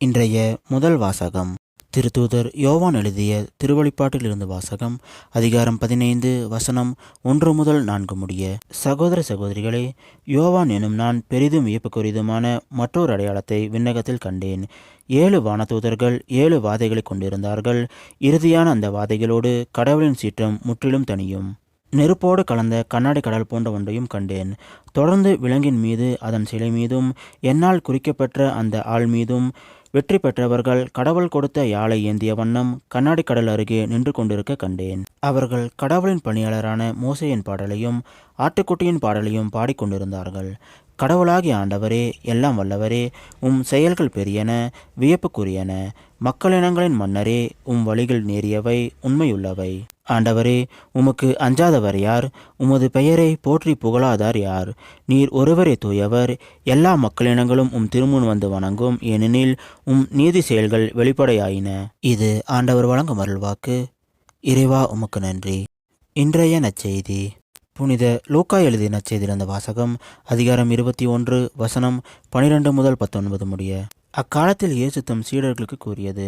இன்றைய முதல் வாசகம் திருத்தூதர் யோவான் எழுதிய திருவெளிப்பாட்டிலிருந்து வாசகம். அதிகாரம் 15 வசனம் 1 முதல் 4 முடிய. சகோதர சகோதரிகளே, யோவான் எனும் நான் பெரிதும் வியப்புக்குரியதுமான மற்றொரு அடையாளத்தை விண்ணகத்தில் கண்டேன். 7 வானதூதர்கள் 7 வாதைகளை கொண்டிருந்தார்கள். இறுதியான அந்த வாதைகளோடு கடவுளின் சீற்றம் முற்றிலும் தணியும். நெருப்போடு கலந்த கண்ணாடி கடல் போன்ற ஒன்றையும் கண்டேன். தொடர்ந்து விலங்கின் மீது அதன் சிலை மீதும் என்னால் குறிக்கப்பெற்ற அந்த ஆள் மீதும் வெற்றி பெற்றவர்கள் கடவுள் கொடுத்த யாழை ஏந்திய வண்ணம் கண்ணாடி கடல் அருகே நின்று கொண்டிருக்க கண்டேன். அவர்கள் கடவுளின் பணியாளரான மோசேயின் பாடலையும் ஆட்டுக்குட்டியின் பாடலையும் பாடிக்கொண்டிருந்தார்கள். கடவுளாகிய ஆண்டவரே, எல்லாம் வல்லவரே, உம் செயல்கள் பெரியன, வியப்புக்குரியன. மக்களினங்களின் மன்னரே, உம் வழிகள் நேரியவை, உண்மையுள்ளவை. ஆண்டவரே, உமக்கு அஞ்சாதவர் யார்? உமது பெயரை போற்றி புகழாதார் யார்? நீர் ஒருவரே தூயவர். எல்லா மக்களினங்களும் உம் திருமுன் வந்து வணங்கும், ஏனெனில் உம் நீதி செயல்கள் வெளிப்படையாயின. இது ஆண்டவர் வழங்கும் அருள்வாக்கு. இறைவா, உமக்கு நன்றி. இன்றைய நற்செய்தி. புனித லூக்கா எழுதிய நற்செய்தியிலிருந்த வாசகம். அதிகாரம் 21 வசனம் 12 முதல் 19 முடிய. அக்காலத்தில் இயேசு தம் சீடர்களுக்கு கூறியது: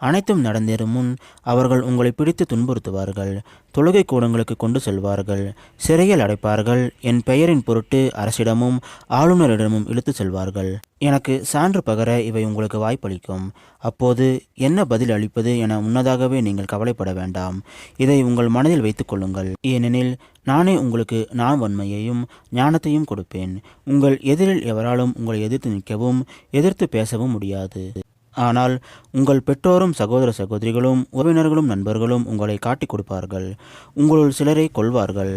அனைத்தும் நடந்தேறும் முன் அவர்கள் உங்களை பிடித்து துன்புறுத்துவார்கள், தொழுகை கூடங்களுக்கு கொண்டு செல்வார்கள், சிறையில் அடைப்பார்கள், என் பெயரின் பொருட்டு அரசிடமும் ஆளுநரிடமும் இழுத்து செல்வார்கள். எனக்கு சான்று பகர இவை உங்களுக்கு வாய்ப்பளிக்கும். அப்போது என்ன பதில் அளிப்பது என முன்னதாகவே நீங்கள் கவலைப்பட வேண்டாம். இதை உங்கள் மனதில் வைத்துக் கொள்ளுங்கள். ஏனெனில் நானே உங்களுக்கு வன்மையையும் ஞானத்தையும் கொடுப்பேன். உங்கள் எதிரில் எவராலும் உங்களை எதிர்த்து நிற்கவும் எதிர்த்து பேசவும் முடியாது. ஆனால் உங்கள் பெற்றோரும் சகோதர சகோதரிகளும் உறவினர்களும் நண்பர்களும் உங்களை காட்டிக் கொடுப்பார்கள். உங்களுள் சிலரை கொல்வார்கள்.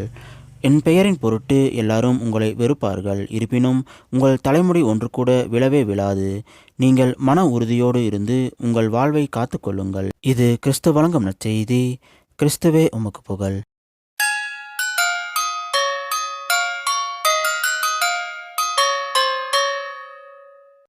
என் பெயரின் பொருட்டு எல்லாரும் உங்களை வெறுப்பார்கள். இருப்பினும் உங்கள் தலைமுடி ஒன்று கூட விழவே விழாது. நீங்கள் மன உறுதியோடு இருந்து உங்கள் வாழ்வை காத்து கொள்ளுங்கள். இது கிறிஸ்து வழங்கும் நற்செய்தி. கிறிஸ்துவே உமக்கு புகழ்.